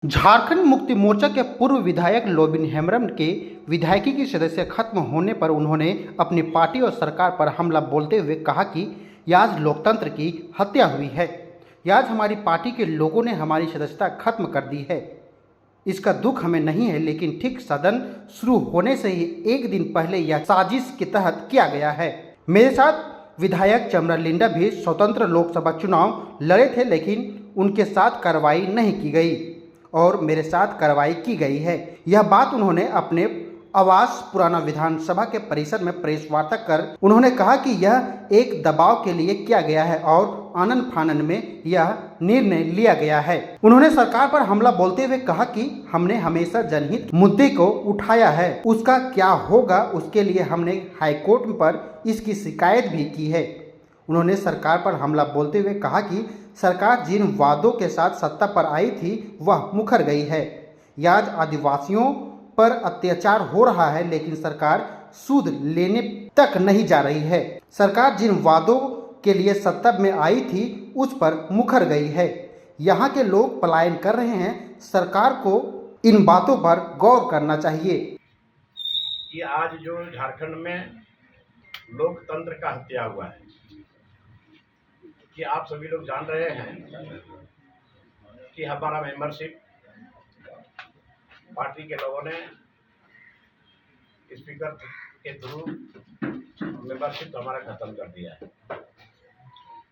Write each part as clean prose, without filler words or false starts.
झारखंड मुक्ति मोर्चा के पूर्व विधायक लोबिन हेम्ब्रम के विधायकी की सदस्य खत्म होने पर उन्होंने अपनी पार्टी और सरकार पर हमला बोलते हुए कहा कि यह आज लोकतंत्र की हत्या हुई है। यह आज हमारी पार्टी के लोगों ने हमारी सदस्यता खत्म कर दी है। इसका दुख हमें नहीं है, लेकिन ठीक सदन शुरू होने से ही एक दिन पहले यह साजिश के तहत किया गया है। मेरे साथ विधायक चमरा लिंडा भी स्वतंत्र लोकसभा चुनाव लड़े थे, लेकिन उनके साथ कार्रवाई नहीं की गई और मेरे साथ कार्रवाई की गई है। यह बात उन्होंने अपने आवास पुराना विधानसभा के परिसर में प्रेस वार्ता कर उन्होंने कहा कि यह एक दबाव के लिए किया गया है और आनन फानन में यह निर्णय लिया गया है। उन्होंने सरकार पर हमला बोलते हुए कहा कि हमने हमेशा जनहित मुद्दे को उठाया है, उसका क्या होगा उसके लिए हमने हाईकोर्ट पर इसकी शिकायत भी की है। उन्होंने सरकार पर हमला बोलते हुए कहा कि सरकार जिन वादों के साथ सत्ता पर आई थी वह मुकर गई है। आज आदिवासियों पर अत्याचार हो रहा है, लेकिन सरकार सूद लेने तक नहीं जा रही है। सरकार जिन वादों के लिए सत्ता में आई थी उस पर मुकर गई है। यहाँ के लोग पलायन कर रहे हैं। सरकार को इन बातों पर गौर करना चाहिए। कि आज जो झारखंड में लोकतंत्र का हत्या हुआ है, कि आप सभी लोग जान रहे हैं कि हमारा मेंबरशिप पार्टी के लोगों ने स्पीकर के थ्रू मेंबरशिप हमारा खत्म कर दिया है।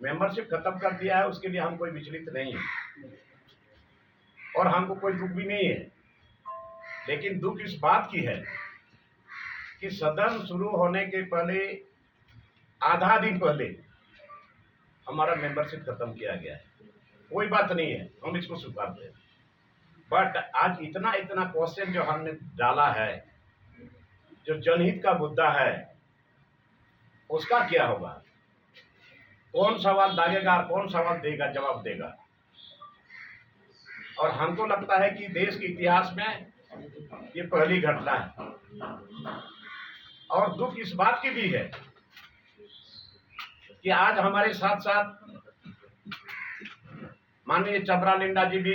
मेंबरशिप खत्म कर दिया है, उसके लिए हम कोई विचलित नहीं है और हमको कोई दुख भी नहीं है, लेकिन दुख इस बात की है कि सदन शुरू होने के पहले आधा दिन पहले हमारा मेंबरशिप खत्म किया गया है। कोई बात नहीं है, हम इसको स्वीकारते हैं, बट आज इतना क्वेश्चन जो हमने डाला है, जो जनहित का मुद्दा है, उसका क्या होगा? कौन सवाल दागेगा और कौन सवाल देगा, जवाब देगा? और हमको लगता है कि देश के इतिहास में ये पहली घटना है और दुख इस बात की भी है कि आज हमारे साथ साथ माननीय चमरा लिंडा जी भी,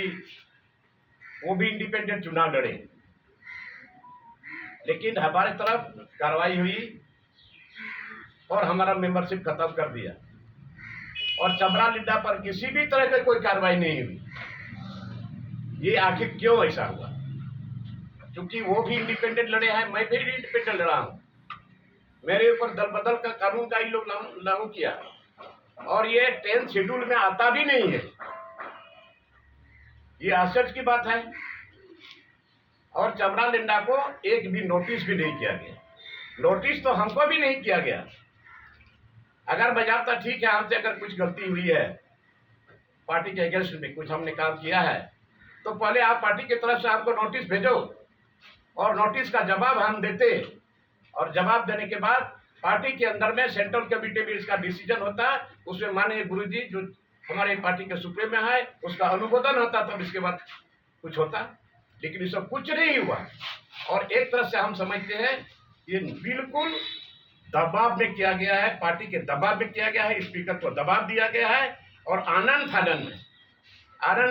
वो भी इंडिपेंडेंट चुनाव लड़े, लेकिन हमारे तरफ कार्रवाई हुई और हमारा मेंबरशिप खत्म कर दिया और चमरा लिंडा पर किसी भी तरह की कोई कार्रवाई नहीं हुई। ये आखिर क्यों ऐसा हुआ? क्योंकि वो भी इंडिपेंडेंट लड़े हैं, मैं भी इंडिपेंडेंट लड़ा हूं। मेरे ऊपर दल बदल का कानून का ही लोग लागू किया और ये 10th शेड्यूल में आता भी नहीं है। ये आश्चर्य की बात है। और चमरा लिंडा को एक भी नोटिस भी नहीं किया गया। नोटिस तो हमको भी नहीं किया गया। अगर बजाता ठीक है, हमसे अगर कुछ गलती हुई है, पार्टी के अगेंस्ट में कुछ हमने काम किया है, तो पहले आप पार्टी की तरफ से हमको नोटिस भेजो और नोटिस का जवाब हम देते, और जवाब देने के बाद पार्टी के अंदर में सेंट्रल कमेटी में इसका डिसीजन होता है, उसमें माननीय गुरुजी जो हमारे पार्टी के सुप्रीम में है उसका अनुमोदन होता, तब इसके बाद कुछ होता। लेकिन ये सब कुछ नहीं हुआ और एक तरह से हम समझते हैं ये बिल्कुल दबाव में किया गया है, पार्टी के दबाव में किया गया है, स्पीकर को दबाव दिया गया है और आनन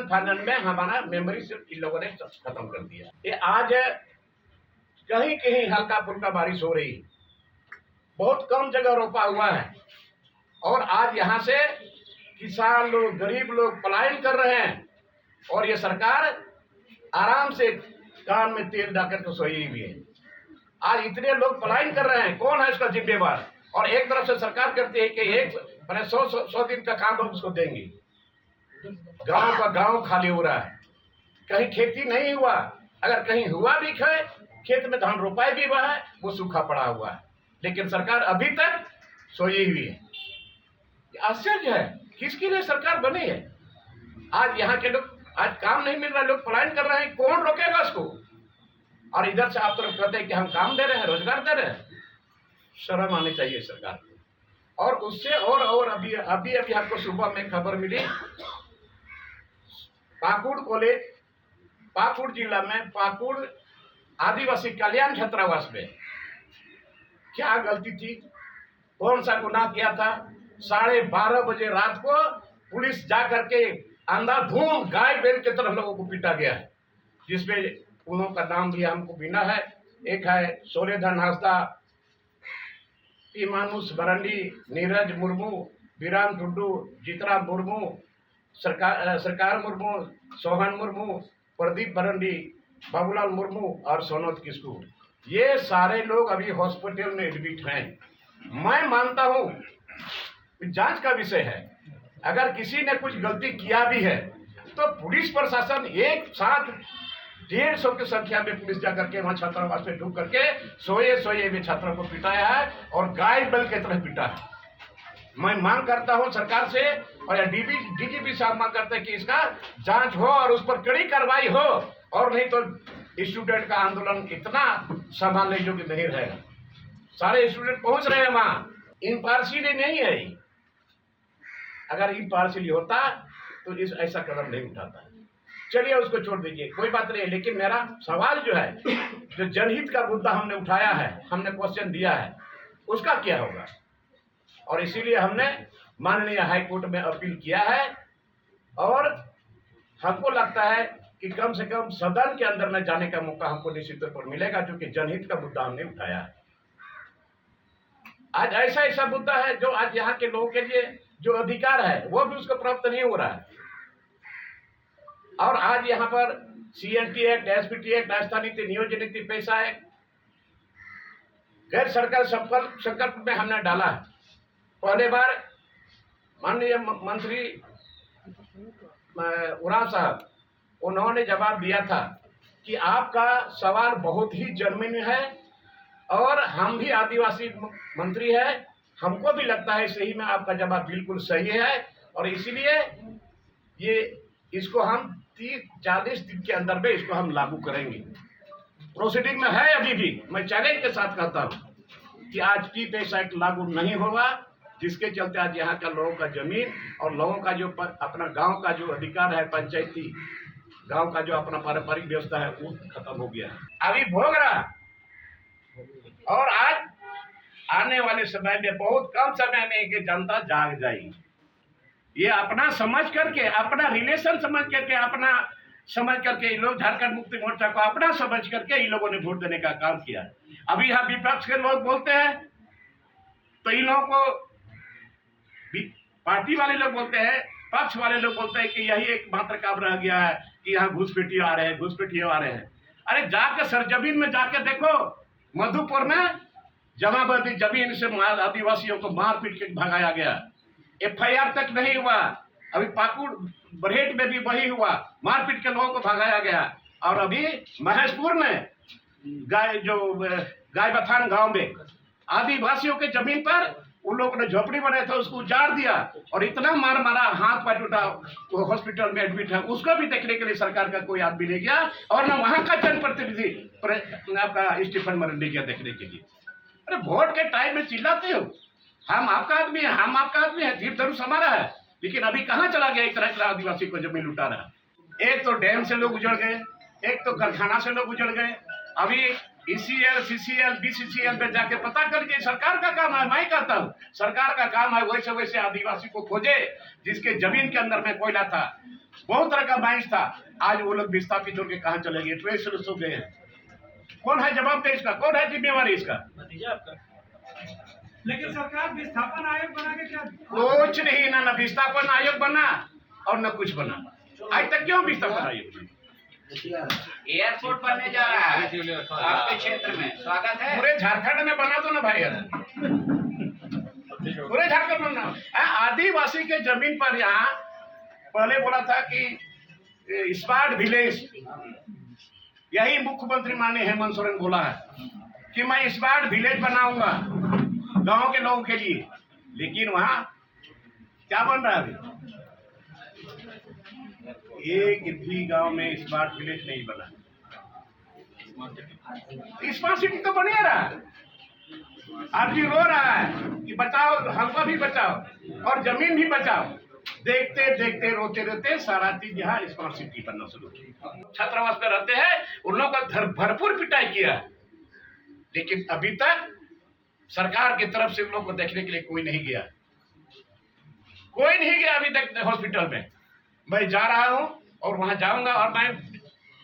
फानन में हमारा मेंबरशिप इन लोगों ने खत्म कर दिया। ये आज कहीं कहीं हल्का फुल्का बारिश हो रही, बहुत कम जगह रोपा हुआ है और आज यहाँ से किसान लोग, गरीब लोग पलायन कर रहे हैं और ये सरकार आराम से कान में तेल डालकर के सोई हुई है। आज इतने लोग पलायन कर रहे हैं, कौन है इसका जिम्मेवार? और एक तरफ से सरकार कहती है कि एक 100 दिन का काम हम उसको देंगे। गांव का गांव खाली हो रहा है, कहीं खेती नहीं हुआ, अगर कहीं हुआ भी खेत में धान रोपाई भी हुआ है, वो सूखा पड़ा हुआ है, लेकिन सरकार अभी तक सोई हुई है। आश्चर्य है, किसके लिए सरकार बनी है? आज यहाँ के लोग, आज काम नहीं मिल रहा, लोग पलायन कर रहे हैं, कौन रोकेगा उसको? और इधर से आप तरफ कहते हैं कि हम काम दे रहे हैं, रोजगार दे रहे हैं। शर्म आनी चाहिए सरकार को। और उससे और अभी आपको सुबह में खबर मिली, पाकुड़ कॉलेज, पाकुड़ जिला में पाकुड़ आदिवासी कल्याण छात्रावास में क्या गलती थी, कौन सा गुनाह किया था? 12:30 बजे रात को पुलिस जा करके अंधाधुंध गाय बैल की तरह लोगों को पीटा गया है। जिसमें उन्हों का नाम भी हमको बिना है। एक है सोलेधन हांसदा, ईमानुस बरंडी, नीरज मुर्मू, विराम टुड्डू, जितराम मुर्मू, सरकार मुर्मू, सोहन मुर्मू, प्रदीप बरंडी, बाबूलाल मुर्मू और सोनोत किस्कू। ये सारे लोग अभी हॉस्पिटल में एडमिट हैं। मैं मानता हूं जांच का विषय है, अगर किसी ने कुछ गलती किया भी है तो पुलिस प्रशासन एक साथ 150 की संख्या में पुलिस जाकर के वहां छात्रावास में ढूंढ करके सोए में छात्रों को पिटाया है और गाय बल की तरह पिटा है। मैं मांग करता हूं सरकार से और डीजीपी साहब मांग करते हैं कि इसका जांच हो और उस पर कड़ी कार्रवाई हो, और नहीं तो स्टूडेंट का आंदोलन इतना संभालने योग्य नहीं रहेगा। सारे स्टूडेंट पहुंच रहे हैं वहां, इम्पार्शियली नहीं है। अगर इम्पार्शियली होता तो ऐसा कदम नहीं उठाता। चलिए उसको छोड़ दीजिए, कोई बात नहीं है, लेकिन मेरा सवाल जो है, जो जनहित का मुद्दा हमने उठाया है, हमने क्वेश्चन दिया है, उसका क्या होगा। और इसीलिए हमने माननीय हाई कोर्ट में अपील किया है और हमको लगता है कि कम से कम सदन के अंदर में जाने का मौका हमको निश्चित तौर पर मिलेगा, क्योंकि जनहित का मुद्दा हमने उठाया है। आज ऐसा मुद्दा है जो आज यहाँ के लोगों के लिए जो अधिकार है वो भी उसको प्राप्त नहीं हो रहा है। और आज यहाँ पर CNT act, SPT act, Rajasthan नीति, नियोजन नीति, पैसा एक्ट, गैर सरकार संकल्प में हमने डाला है। पहले बार माननीय मंत्री उरांव साहब, उन्होंने जवाब दिया था कि आपका सवाल बहुत ही जर्मनी है और हम भी आदिवासी मंत्री है, हमको भी लगता है सही में आपका जवाब बिल्कुल सही है, और इसीलिए इसको हम 30-40 दिन के अंदर में इसको हम लागू करेंगे। प्रोसीडिंग में है अभी भी। मैं चैलेंज के साथ कहता हूं कि आज की पैसा एक्ट लागू नहीं होगा, जिसके चलते आज यहाँ का लोगों का जमीन और लोगों का जो अपना गांव का जो अधिकार है, पंचायती गांव का जो अपना पारंपरिक व्यवस्था है, वो खत्म हो गया है, अभी भोग रहा। और आज आने वाले समय में बहुत कम समय में ये जनता जाग जाएगी। ये अपना समझ करके, अपना रिलेशन समझ करके, अपना समझ करके इन लोग झारखंड मुक्ति मोर्चा को अपना समझ करके इन लोगों ने वोट देने का काम किया। अभी यहाँ विपक्ष के लोग बोलते हैं तो इन लोगों को पार्टी वाले लोग बोलते हैं, पक्ष वाले लोग बोलते हैं कि यही एक मात्र काम रह गया है कि यहाँ घुसपैठिए आ रहे हैं, घुसपैठिए आ रहे हैं। अरे जाके सरजमीन में जाके देखो, मधुपुर में जमाबंदी जमीन से आदिवासियों को मार पीट के भगाया गया, FIR तक नहीं हुआ। अभी पाकुड़ बरहेट में भी वही हुआ, मारपीट के लोगों को भगाया गया। और अभी महेशपुर में गाय बथान गांव में आदिवासियों के जमीन पर उन लोगों ने झोपड़ी बनाया था, उसको उजाड़ दिया और इतना मार मारा, हाथ पैर टूटा, वो हॉस्पिटल में एडमिट है। उसको भी देखने के लिए सरकार का कोई आदमी नहीं गया, और न वहां का जनप्रतिनिधि आपका स्टीफन मरंडी गया देखने के लिए। अरे वोट के टाइम में चिल्लाते हो, हम आपका आदमी है, हम आपका आदमी है, धीर धनुष हमारा है, लेकिन अभी कहाँ चला गया एक तरह आदिवासी को जमीन लुटा रहा। एक तो डैम से लोग उजड़ गए, एक तो कारखाना से लोग उजड़ गए। अभी ECL, CCL, BCCL में जाके पता करके, सरकार का काम है, मैं कहता हूँ सरकार का काम है वैसे वैसे आदिवासी को खोजे जिसके जमीन के अंदर में कोयला था, बहुत तरह का माइंस था। आज वो लोग विस्थापित होकर कहाँ चले गए, ट्रेस हो गए हैं। कौन है जवाब दे इसका, कौन है जिम्मेवारी इसका? लेकिन सरकार विस्थापन आयोग बना के क्या, कुछ नहीं, ना विस्थापन आयोग बना और न कुछ बना। आज तक क्यों विस्थापन आयोग? एयरपोर्ट बनने जा रहा है आपके क्षेत्र में, स्वागत है। पूरे झारखंड में बना दो ना भाई, पूरे झारखंड में बना। आदिवासी के जमीन पर यहाँ पहले बोला था कि स्मार्ट विलेज, यही मुख्यमंत्री माननीय हेमंत सोरेन बोला है कि मैं स्मार्ट विलेज बनाऊंगा गांव के लोगों के लिए, लेकिन वहां क्या बन रहा है? एक भी गांव में स्मार्ट विलेज नहीं बना। स्मार्ट सिटी तो बने रहा है, आदमी रो रहा है कि बचाओ, हमको भी बचाओ और जमीन भी बचाओ। देखते देखते रोते रोते सारा चीज यहाँ स्मार्ट सिटी बनना शुरू की। छात्रावास में रहते हैं, उन लोगों का भरपूर पिटाई किया, लेकिन अभी तक सरकार की तरफ से उन लोगों को देखने के लिए कोई नहीं गया, कोई नहीं गया अभी तक हॉस्पिटल में। मैं जा रहा हूं और वहां जाऊंगा और मैं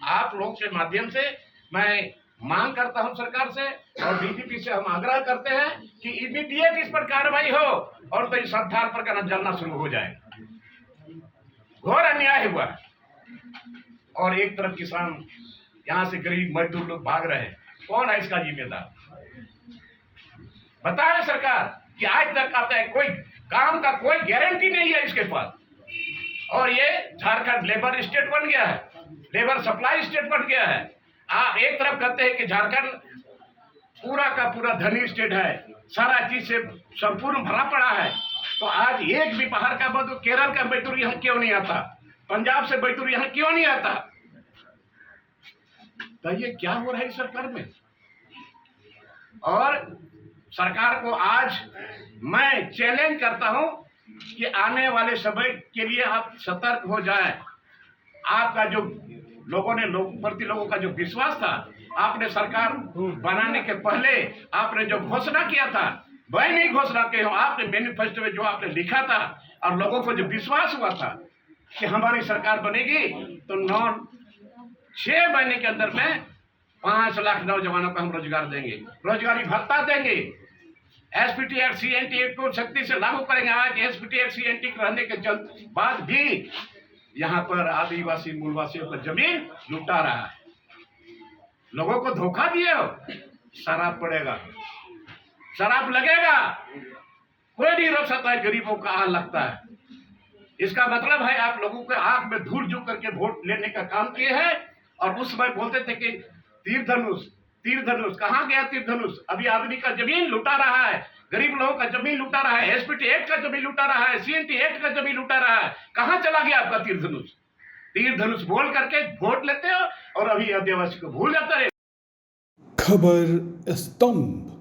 आप लोग के माध्यम से मैं मांग करता हूं सरकार से और डीजीपी से हम आग्रह करते हैं कि इमीडिएट इस पर कार्रवाई हो और तो इस हड़ताल पर करना जलना शुरू हो जाए। घोर अन्याय हुआ और एक तरफ किसान यहाँ से गरीब मजदूर लोग भाग रहे हैं, कौन है इसका जिम्मेदार? बताए सरकार कि आज तक आता है कोई काम का कोई गारंटी नहीं है इसके पास, और ये झारखंड लेबर स्टेट बन गया है, लेबर सप्लाई स्टेट बन गया है। आप एक तरफ कहते हैं कि झारखंड पूरा का पूरा धनी स्टेट है, सारा चीज से संपूर्ण भरा पड़ा है, तो आज एक भी बाहर का मजदूर, केरल का मजदूर यहाँ क्यों नहीं आता, पंजाब से मजदूर यहाँ क्यों नहीं आता? तो ये क्या हो रहा है इस सरकार में? और सरकार को आज मैं चैलेंज करता हूं कि आने वाले समय के लिए आप सतर्क हो जाएं। आपका जो लोगों का जो विश्वास था, आपने सरकार बनाने के पहले आपने जो घोषणा किया था, वही नहीं घोषणा की हो। आपने मैनिफेस्टो में जो आपने लिखा था और लोगों को जो विश्वास हुआ था कि हमारी सरकार बनेगी तो 6 महीने के अंदर में 5 लाख नौजवानों को हम रोजगार देंगे, रोजगारी भत्ता देंगे, एसपीटी एक्ट सीएनटी एक्ट को सख्ती से लागू करेंगे। आज एसपीटी एक्ट सीएनटी रहने के बाद भी यहाँ पर आदिवासी मूलवासियों का जमीन लुटा रहा है, लोगों को धोखा दिए हो। शराब पड़ेगा, शराब लगेगा, कोई नहीं रोक सकता है, गरीबों का हाल लगता है। इसका मतलब है आप लोगों के आंख में धूल झोंक करके वोट लेने का काम किए हैं। और उस समय बोलते थे कि तीर धनुष कहाँ गया? तीर धनुष अभी आदमी का जमीन लुटा रहा है, गरीब लोगों का जमीन लुटा रहा है, एसपीटी एक्ट का जमीन लुटा रहा है, सीएनटी एक्ट का जमीन लुटा रहा है। कहाँ चला गया आपका तीर धनुष? तीर धनुष बोल करके वोट लेते हो और अभी आदिवासी को भूल जाता है। खबर स्तंभ।